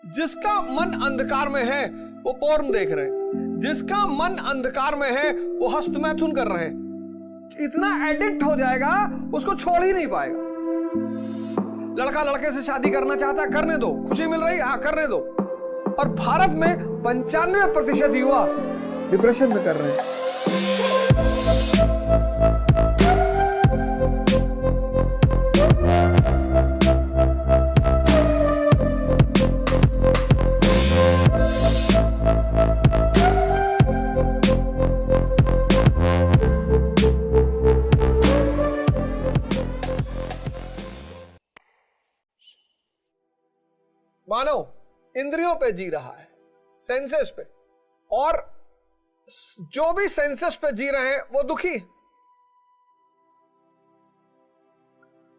जिसका मन अंधकार में है वो पोर्न देख रहे हैं, जिसका मन अंधकार में है वो हस्तमैथुन कर रहे हैं। इतना एडिक्ट हो जाएगा उसको छोड़ ही नहीं पाएगा। लड़का लड़के से शादी करना चाहता है, करने दो, खुशी मिल रही, हाँ करने दो। और भारत में 95% युवा डिप्रेशन में कर रहे हैं। मानव इंद्रियों पे जी रहा है, सेंसेस पे, और जो भी सेंसेस पे जी रहे हैं वो दुखी।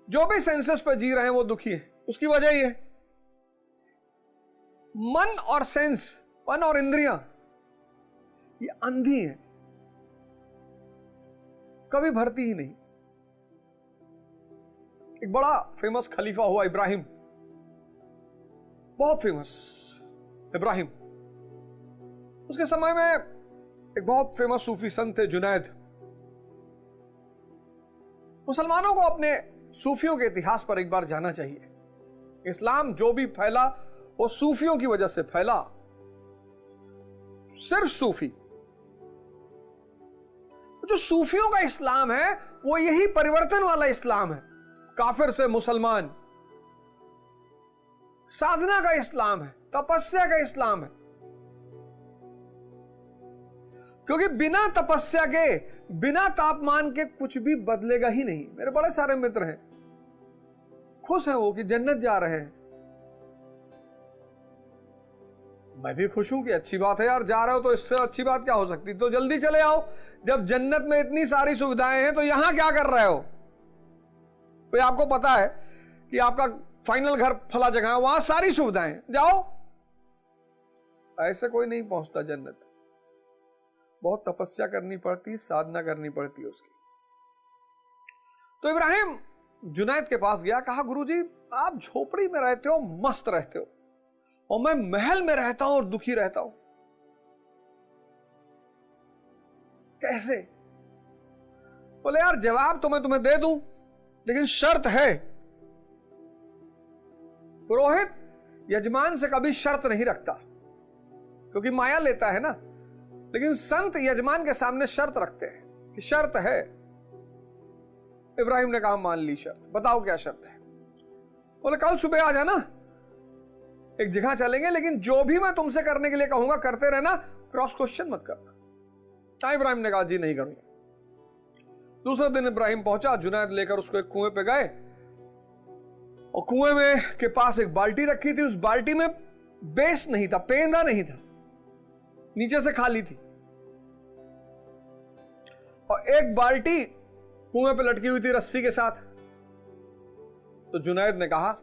जो भी सेंसेस पे जी रहे हैं वो दुखी है। उसकी वजह ये मन और सेंस, मन और इंद्रियां ये अंधी है, कभी भरती ही नहीं। एक बड़ा फेमस खलीफा हुआ इब्राहिम, बहुत फेमस इब्राहिम। उसके समय में एक बहुत फेमस सूफी संत थे जुनैद। मुसलमानों को अपने सूफियों के इतिहास पर एक बार जाना चाहिए। इस्लाम जो भी फैला वो सूफियों की वजह से फैला। सिर्फ सूफी, जो सूफियों का इस्लाम है वो यही परिवर्तन वाला इस्लाम है। काफिर से मुसलमान, साधना का इस्लाम है, तपस्या का इस्लाम है। क्योंकि बिना तपस्या के, बिना तापमान के कुछ भी बदलेगा ही नहीं। मेरे बड़े सारे मित्र हैं, खुश हैं वो कि जन्नत जा रहे हैं। मैं भी खुश हूं कि अच्छी बात है यार, जा रहे हो तो इससे अच्छी बात क्या हो सकती। तो जल्दी चले आओ, जब जन्नत में इतनी सारी सुविधाएं हैं तो यहां क्या कर रहे हो। तो आपको पता है कि आपका फाइनल घर फला जगह है, वहां सारी सुविधाएं, जाओ। ऐसे कोई नहीं पहुंचता जन्नत, बहुत तपस्या करनी पड़ती, साधना करनी पड़ती है उसकी। तो इब्राहिम जुनैद के पास गया, कहा गुरुजी आप झोपड़ी में रहते हो, मस्त रहते हो, और मैं महल में रहता हूं और दुखी रहता हूं, कैसे। बोले यार जवाब तो मैं तुम्हें दे दूं, लेकिन शर्त है। पुरोहित यजमान से कभी शर्त नहीं रखता, क्योंकि माया लेता है ना, लेकिन संत यजमान के सामने शर्त रखते हैं कि शर्त है। इब्राहिम ने कहा मान ली शर्त, बताओ क्या शर्त है। बोले कल सुबह आ जाना, एक जगह चलेंगे, लेकिन जो भी मैं तुमसे करने के लिए कहूंगा करते रहना, क्रॉस क्वेश्चन मत करना। इब्राहिम ने कहा जी नहीं करूंगा। दूसरे दिन इब्राहिम पहुंचा, जुनैद लेकर उसको एक कुएं पे गए, और कुएं में के पास एक बाल्टी रखी थी। उस बाल्टी में बेस नहीं था, पेंदा नहीं था, नीचे से खाली थी, और एक बाल्टी कुएं पे लटकी हुई थी रस्सी के साथ। तो जुनैद ने कहा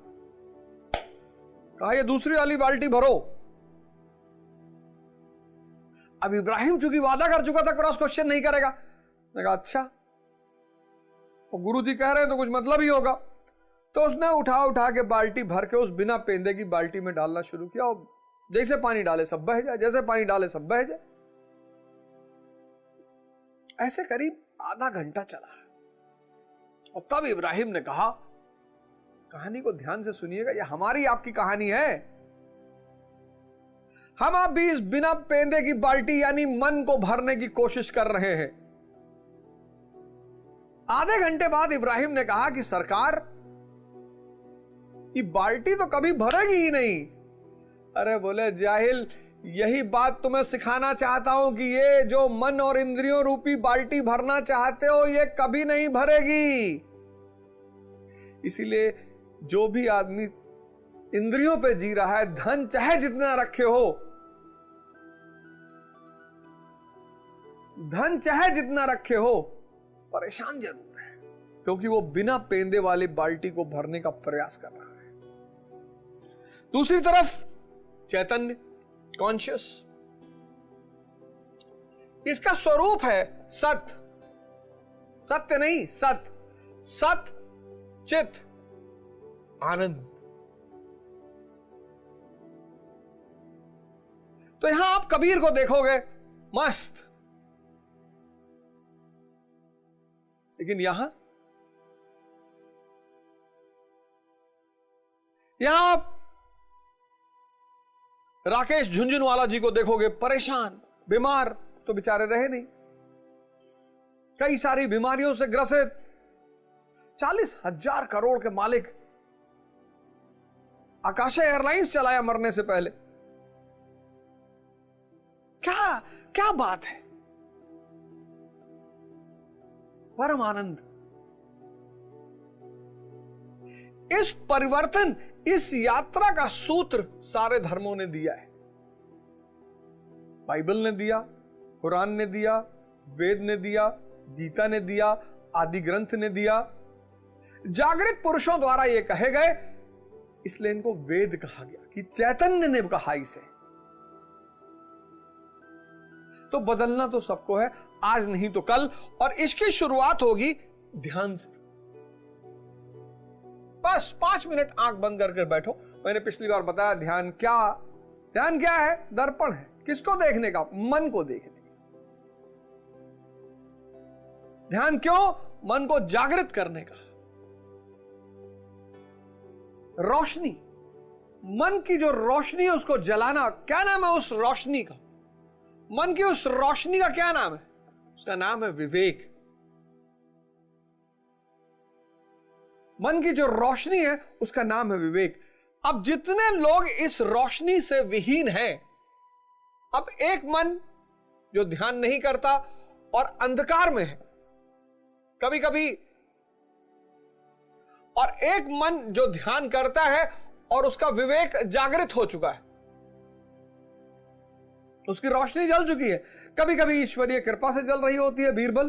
ये दूसरी वाली बाल्टी भरो। अब इब्राहिम चूंकि वादा कर चुका था क्रॉस क्वेश्चन नहीं करेगा, उसने कहा अच्छा, और गुरुजी कह रहे हैं तो कुछ मतलब ही होगा। तो उसने उठा के बाल्टी भर के उस बिना पेंदे की बाल्टी में डालना शुरू किया, और जैसे पानी डाले सब बह जाए, जैसे पानी डाले सब बह जाए। ऐसे करीब आधा घंटा चला, और तब इब्राहिम ने कहा, कहानी को ध्यान से सुनिएगा, यह हमारी आपकी कहानी है। हम आप भी इस बिना पेंदे की बाल्टी यानी मन को भरने की कोशिश कर रहे हैं। आधे घंटे बाद इब्राहिम ने कहा कि सरकार ये बाल्टी तो कभी भरेगी ही नहीं। अरे बोले जाहिल, यही बात तुम्हें सिखाना चाहता हूं कि ये जो मन और इंद्रियों रूपी बाल्टी भरना चाहते हो ये कभी नहीं भरेगी। इसीलिए जो भी आदमी इंद्रियों पे जी रहा है, धन चाहे जितना रखे हो, धन चाहे जितना रखे हो, परेशान जरूर है, क्योंकि वो बिना पेंदे वाली बाल्टी को भरने का प्रयास कर रहा है। दूसरी तरफ चैतन्य, कॉन्शियस, इसका स्वरूप है सत, सत्य नहीं सत, सत चित आनंद। तो यहां आप कबीर को देखोगे मस्त, लेकिन यहां आप राकेश झुंझुनवाला जी को देखोगे परेशान, बीमार, तो बेचारे रहे नहीं, कई सारी बीमारियों से ग्रसित, 40,000 करोड़ के मालिक, आकाशा एयरलाइंस चलाया मरने से पहले। क्या क्या बात है, परम आनंद। इस परिवर्तन, इस यात्रा का सूत्र सारे धर्मों ने दिया है। बाइबल ने दिया, कुरान ने दिया, वेद ने दिया, गीता ने दिया, आदि ग्रंथ ने दिया, जागृत पुरुषों द्वारा ये कहे गए, इसलिए इनको वेद कहा गया कि चैतन्य ने कहा इसे। तो बदलना तो सबको है, आज नहीं तो कल, और इसकी शुरुआत होगी ध्यान से। बस 5 मिनट आंख बंद करके बैठो। मैंने पिछली बार बताया ध्यान क्या है? दर्पण है। किसको देखने का? मन को देखने का। ध्यान क्यों? मन को जागृत करने का। रोशनी, मन की जो रोशनी है उसको जलाना। क्या नाम है उस रोशनी का? मन की उस रोशनी का क्या नाम है? उसका नाम है विवेक। मन की जो रोशनी है उसका नाम है विवेक। अब जितने लोग इस रोशनी से विहीन हैं, अब एक मन जो ध्यान नहीं करता और अंधकार में है कभी कभी, और एक मन जो ध्यान करता है और उसका विवेक जागृत हो चुका है, उसकी रोशनी जल चुकी है। कभी कभी ईश्वरीय कृपा से जल रही होती है, बीरबल।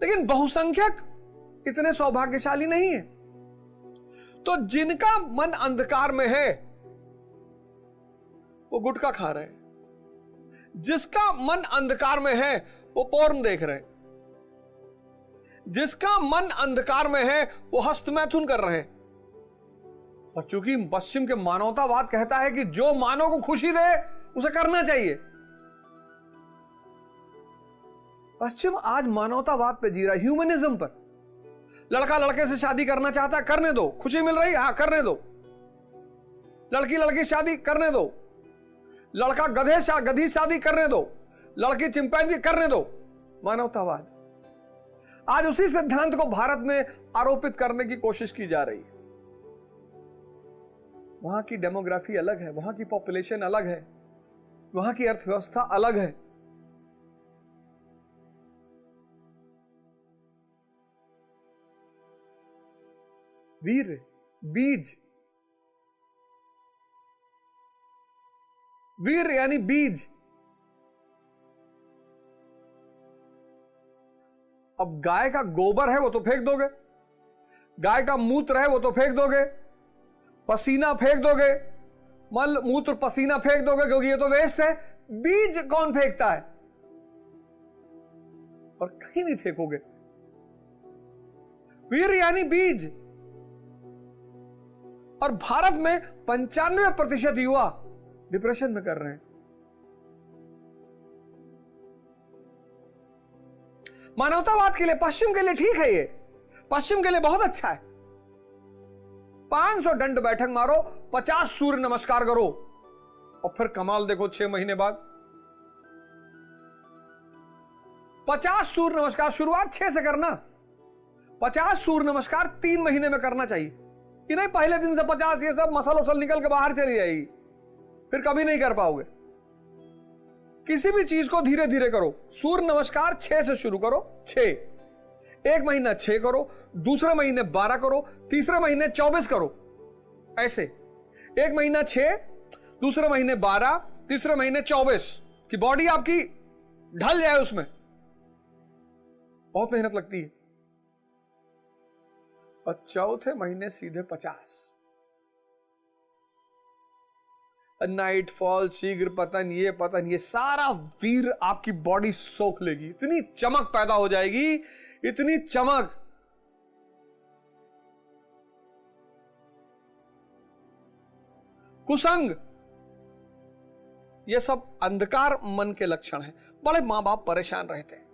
लेकिन बहुसंख्यक इतने सौभाग्यशाली नहीं है। तो जिनका मन अंधकार में है वो गुटखा खा रहे हैं, जिसका मन अंधकार में है वो पोर्न देख रहे हैं, जिसका मन अंधकार में है वो हस्तमैथुन कर रहे हैं। और चूंकि पश्चिम के मानवतावाद कहता है कि जो मानव को खुशी दे उसे करना चाहिए, पश्चिम आज मानवतावाद पे जी रहा है, ह्यूमनिज्म पर। लड़का लड़के से शादी करना चाहता है, करने दो, खुशी मिल रही है, हाँ करने दो। लड़की लड़की शादी करने दो, लड़का गधी शादी करने दो, लड़की चिंपैंजी करने दो। मानवतावाद आज उसी सिद्धांत को भारत में आरोपित करने की कोशिश की जा रही है। वहां की डेमोग्राफी अलग है, वहां की पॉपुलेशन अलग है, वहां की अर्थव्यवस्था अलग है। वीर, बीज, वीर यानी बीज। अब गाय का गोबर है वो तो फेंक दोगे, गाय का मूत्र है वो तो फेंक दोगे, पसीना फेंक दोगे, मल मूत्र पसीना फेंक दोगे क्योंकि ये तो वेस्ट है। बीज कौन फेंकता है? और कहीं नहीं फेंकोगे। वीर यानी बीज। और भारत में 95% युवा डिप्रेशन में कर रहे हैं। मानवतावाद के लिए, पश्चिम के लिए ठीक है, ये पश्चिम के लिए बहुत अच्छा है। 500 दंड बैठक मारो, 50 सूर्य नमस्कार करो, और फिर कमाल देखो 6 महीने बाद 50 सूर्य नमस्कार। शुरुआत 6 से करना, 50 सूर्य नमस्कार 3 महीने में करना चाहिए कि नहीं पहले दिन से 50, ये सब मसल उसल निकल के बाहर चली जाएगी, फिर कभी नहीं कर पाओगे। किसी भी चीज को धीरे धीरे करो। सूर्य नमस्कार 6 से शुरू करो, 6, एक महीना 6 करो, दूसरे महीने 12 करो, तीसरे महीने 24 करो। ऐसे एक महीना 6, दूसरे महीने 12, तीसरे महीने 24, कि बॉडी आपकी ढल जाए उसमें। बहुत मेहनत लगती है। और चौथे महीने सीधे 50। नाइट फॉल, शीघ्र पतन, ये पतन, ये सारा वीर आपकी बॉडी सोख लेगी। इतनी चमक पैदा हो जाएगी, इतनी चमक। कुसंग, ये सब अंधकार मन के लक्षण हैं। बड़े मां बाप परेशान रहते हैं।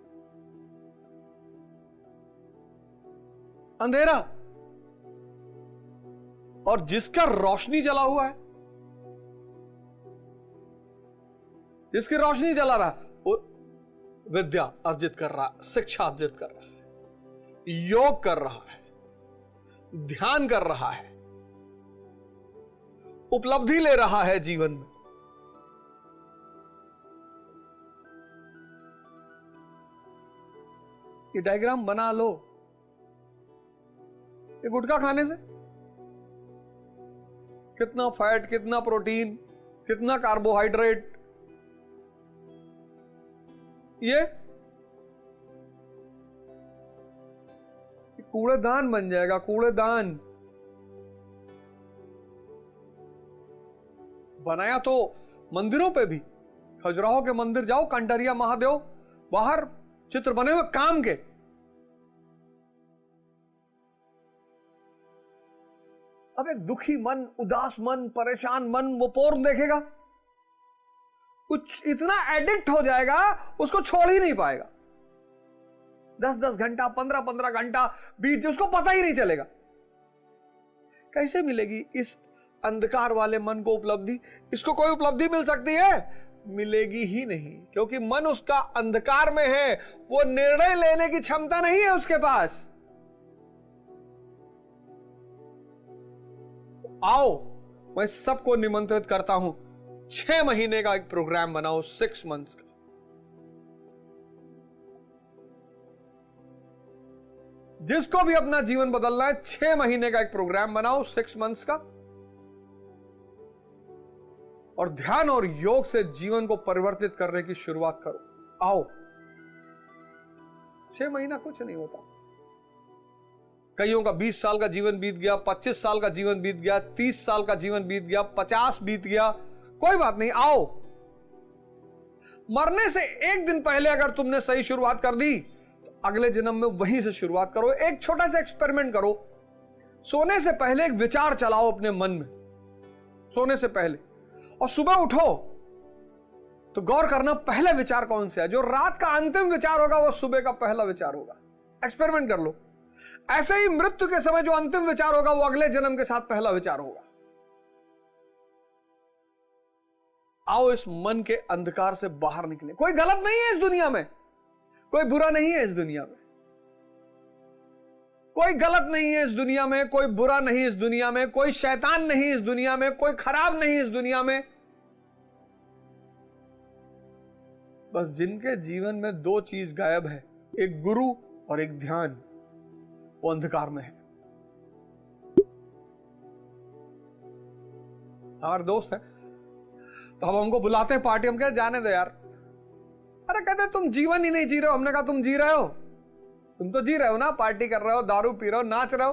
अंधेरा, और जिसका रोशनी जला हुआ है, जिसकी रोशनी जला रहा वो विद्या अर्जित कर रहा है, शिक्षा अर्जित कर रहा है, योग कर रहा है, ध्यान कर रहा है, उपलब्धि ले रहा है जीवन में। ये डायग्राम बना लो। ये गुटखा खाने से कितना फैट, कितना प्रोटीन, कितना कार्बोहाइड्रेट, ये कूड़ेदान बन जाएगा, कूड़ेदान। बनाया तो मंदिरों पे भी, खजुराहो के मंदिर जाओ, कंटरिया महादेव, बाहर चित्र बने हुए काम के। अब एक दुखी मन, उदास मन, परेशान मन वो पोर्न देखेगा, कुछ इतना एडिक्ट हो जाएगा उसको छोड़ ही नहीं पाएगा। 10-10 घंटा, 15-15 घंटा बीत, उसको पता ही नहीं चलेगा। कैसे मिलेगी इस अंधकार वाले मन को उपलब्धि? इसको कोई उपलब्धि मिल सकती है? मिलेगी ही नहीं, क्योंकि मन उसका अंधकार में है। वो निर्णय लेने की क्षमता नहीं है उसके पास। आओ, मैं सबको निमंत्रित करता हूं, 6 महीने का एक प्रोग्राम बनाओ, 6 मंथ्स का। जिसको भी अपना जीवन बदलना है, 6 महीने का एक प्रोग्राम बनाओ, 6 मंथ्स का, और ध्यान और योग से जीवन को परिवर्तित करने की शुरुआत करो। आओ, 6 महीना कुछ नहीं होता। कईयों का 20 साल का जीवन बीत गया, 25 साल का जीवन बीत गया, 30 साल का जीवन बीत गया, 50 बीत गया, कोई बात नहीं। आओ, मरने से एक दिन पहले अगर तुमने सही शुरुआत कर दी तो अगले जन्म में वहीं से शुरुआत करो। एक छोटा सा एक्सपेरिमेंट करो। सोने से पहले एक विचार चलाओ अपने मन में, सोने से पहले, और सुबह उठो तो गौर करना पहला विचार कौन सा है। जो रात का अंतिम विचार होगा वो सुबह का पहला विचार होगा। एक्सपेरिमेंट कर लो। ऐसे ही मृत्यु के समय जो अंतिम विचार होगा वो अगले जन्म के साथ पहला विचार होगा। आओ, इस मन के अंधकार से बाहर निकले। कोई गलत नहीं है इस दुनिया में, कोई बुरा नहीं है इस दुनिया में, कोई गलत नहीं है इस दुनिया में, कोई बुरा नहीं इस दुनिया में, कोई शैतान नहीं इस दुनिया में, कोई खराब नहीं इस दुनिया में। बस जिनके जीवन में 2 चीज गायब है, एक गुरु और एक ध्यान, वो अंधकार में है। हमारे दोस्त है तो हम हमको बुलाते हैं पार्टी, हम कहते जाने दो यार। अरे कहते तुम जीवन ही नहीं जी रहे हो। हमने कहा तुम जी रहे हो, तुम तो जी रहे हो ना, पार्टी कर रहे हो, दारू पी रहे हो, नाच रहे हो,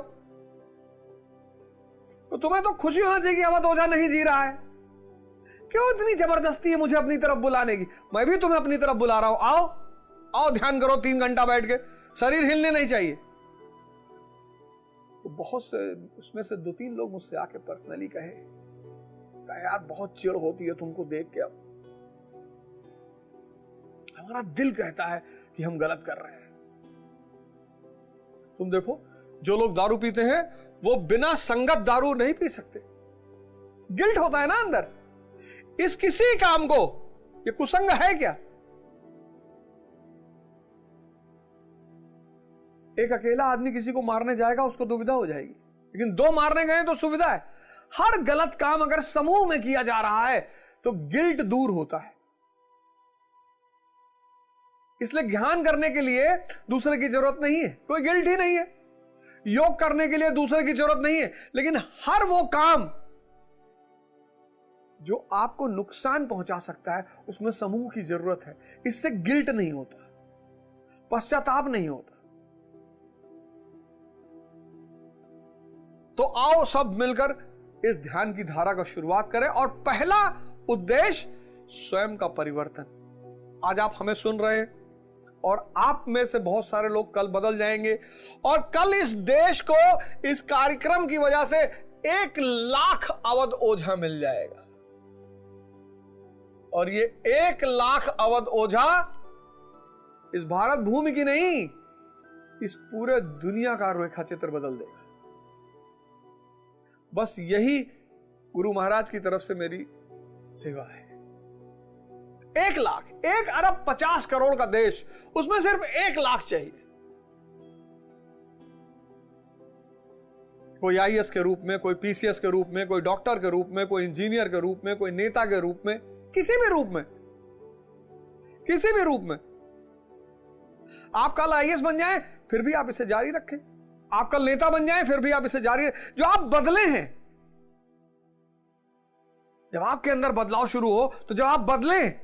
तो तुम्हें तो खुशी होना चाहिए कि अवध ओझा नहीं जी रहा है। क्यों इतनी जबरदस्ती है मुझे अपनी तरफ बुलाने की? मैं भी तुम्हें अपनी तरफ बुला रहा हूं। आओ आओ, ध्यान करो 3 घंटा बैठ के, शरीर हिलने नहीं चाहिए। तो बहुत से उसमें से 2-3 लोग मुझसे आके पर्सनली कहे यार बहुत चिढ़ होती है तुमको देख के। अब हमारा दिल कहता है कि हम गलत कर रहे हैं। तुम देखो, जो लोग दारू पीते हैं वो बिना संगत दारू नहीं पी सकते। गिल्ट होता है ना अंदर। इस किसी काम को, ये कुसंग है क्या? एक अकेला आदमी किसी को मारने जाएगा उसको दुविधा हो जाएगी, लेकिन 2 मारने गए तो सुविधा है। हर गलत काम अगर समूह में किया जा रहा है तो गिल्ट दूर होता है। इसलिए ध्यान करने के लिए दूसरे की जरूरत नहीं है, कोई गिल्ट ही नहीं है। योग करने के लिए दूसरे की जरूरत नहीं है, लेकिन हर वो काम जो आपको नुकसान पहुंचा सकता है उसमें समूह की जरूरत है। इससे गिल्ट नहीं होता, पश्चाताप नहीं होता। तो आओ सब मिलकर इस ध्यान की धारा का शुरुआत करें। और पहला उद्देश्य स्वयं का परिवर्तन। आज आप हमें सुन रहे हैं और आप में से बहुत सारे लोग कल बदल जाएंगे, और कल इस देश को इस कार्यक्रम की वजह से 1 लाख अवध ओझा मिल जाएगा। और ये 1 लाख अवध ओझा इस भारत भूमि की नहीं, इस पूरे दुनिया का रेखा चित्र बदल देगा। बस यही गुरु महाराज की तरफ से मेरी सेवा है। 1 लाख, 1 अरब 50 करोड़ का देश, उसमें सिर्फ 1 लाख चाहिए। कोई आईएएस के रूप में, कोई पीसीएस के रूप में, कोई डॉक्टर के रूप में, कोई इंजीनियर के रूप में, कोई नेता के रूप में, किसी भी रूप में, किसी भी रूप में। आप कल आईएएस बन जाएं फिर भी आप इसे जारी रखें, आप कल नेता बन जाएं फिर भी आप इसे जारी रखें। जो आप बदले हैं, जब आपके अंदर बदलाव शुरू हो, तो जब आप बदलें